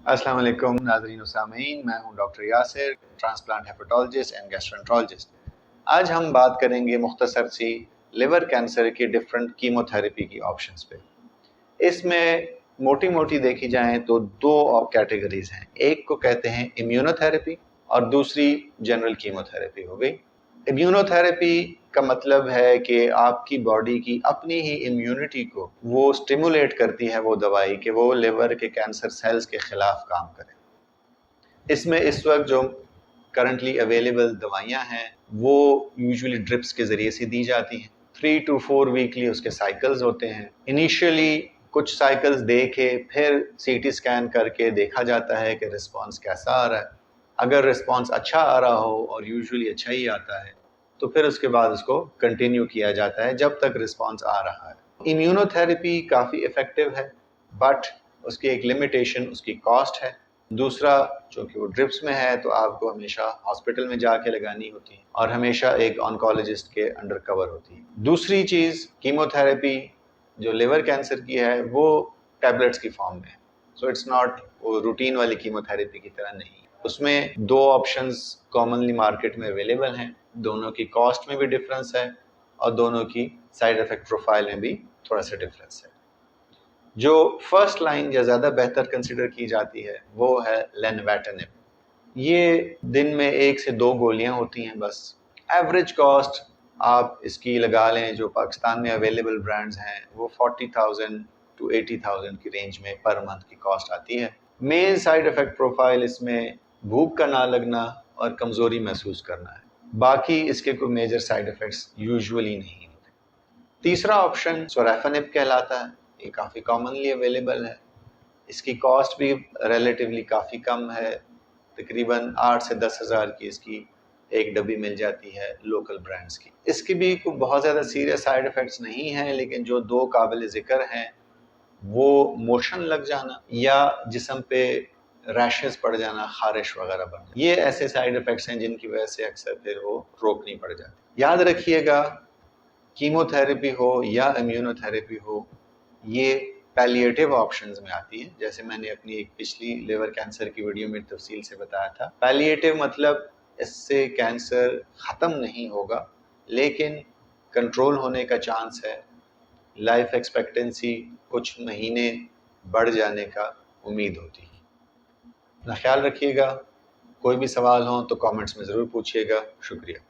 अस्सलाम वालेकुम नाज़रीन व सामीन, मैं हूं doctor Yasir, transplant hepatologist and gastroenterologist. आज हम बात करेंगे मुख्तसर सी लिवर कैंसर की डिफरेंट कीमोथेरेपी की ऑप्शंस पे। इसमें मोटी मोटी देखी जाए तो दो कैटेगरीज हैं, एक को कहते हैं इम्यूनोथेरेपी और दूसरी जनरल कीमोथेरेपी हो गई। इम्यूनोथेरेपी का मतलब है कि आपकी बॉडी की अपनी ही इम्यूनिटी को वो स्टिमुलेट करती है वो दवाई कि वो लिवर के कैंसर सेल्स के खिलाफ काम करे। इसमें इस वक्त जो करंटली अवेलेबल दवाइयाँ हैं वो यूजुअली ड्रिप्स के ज़रिए से दी जाती हैं। 3 to 4 वीकली उसके साइकिल्स होते हैं। इनिशियली कुछ साइकिल्स दे के फिर सीटी स्कैन करके देखा जाता है कि रिस्पॉन्स कैसा आ रहा है। अगर रिस्पॉन्स अच्छा आ रहा हो, और यूजुअली अच्छा ही आता है, तो फिर उसके बाद उसको कंटिन्यू किया जाता है जब तक रिस्पॉन्स आ रहा है। इम्यूनोथेरेपी काफ़ी इफ़ेक्टिव है, बट उसकी एक लिमिटेशन उसकी कॉस्ट है। दूसरा, चूँकि वो ड्रिप्स में है तो आपको हमेशा हॉस्पिटल में जाके लगानी होती है और हमेशा एक ऑन्कोलॉजिस्ट के अंडर कवर होती है। दूसरी चीज़, कीमोथेरेपी जो लिवर कैंसर की है वो टैबलेट्स की फॉर्म में है, सो इट्स नॉट वो रूटीन वाली कीमोथेरेपी की तरह नहीं। उसमें दो ऑप्शंस कॉमनली मार्केट में अवेलेबल हैं, दोनों की कॉस्ट में भी डिफरेंस है और दोनों की साइड इफ़ेक्ट प्रोफाइल में भी थोड़ा सा डिफरेंस है। जो फर्स्ट लाइन या ज़्यादा बेहतर कंसिडर की जाती है वो है लेनवैटनिब। ये दिन में 1 से 2 गोलियां होती हैं बस। एवरेज कॉस्ट आप इसकी लगा लें, जो पाकिस्तान में अवेलेबल ब्रांड्स हैं वो 40,000 to 80,000 की रेंज में पर मंथ की कॉस्ट आती है। मेन साइड इफ़ेक्ट प्रोफाइल इसमें भूख का ना लगना और कमज़ोरी महसूस करना है, बाकी इसके कोई मेजर साइड इफ़ेक्ट्स यूजुअली नहीं होते। तीसरा ऑप्शन सोराफेनिब कहलाता है। ये काफ़ी कॉमनली अवेलेबल है। इसकी कॉस्ट भी रिलेटिवली काफ़ी कम है, तकरीबन 8 से 10 हज़ार की इसकी एक डब्बी मिल जाती है लोकल ब्रांड्स की। इसकी भी कोई बहुत ज़्यादा सीरियस साइड इफ़ेक्ट्स नहीं हैं, लेकिन जो दो काबिल ज़िक्र हैं वो मोशन लग जाना या जिस्म पे रैशेस पड़ जाना, खारिश वगैरह बनना, ये ऐसे साइड इफ़ेक्ट्स हैं जिनकी वजह से अक्सर फिर वो रोकनी पड़ जाती। याद रखिएगा, कीमोथेरेपी हो या इम्यूनोथेरेपी हो, ये पैलिएटिव ऑप्शंस में आती है। जैसे मैंने अपनी एक पिछली लिवर कैंसर की वीडियो में तफसील से बताया था, पैलिएटिव मतलब इससे कैंसर ख़त्म नहीं होगा, लेकिन कंट्रोल होने का चांस है, लाइफ एक्सपेक्टेंसी कुछ महीने बढ़ जाने का उम्मीद होती है। अपना ख्याल रखिएगा। कोई भी सवाल हो तो कमेंट्स में ज़रूर पूछिएगा। शुक्रिया।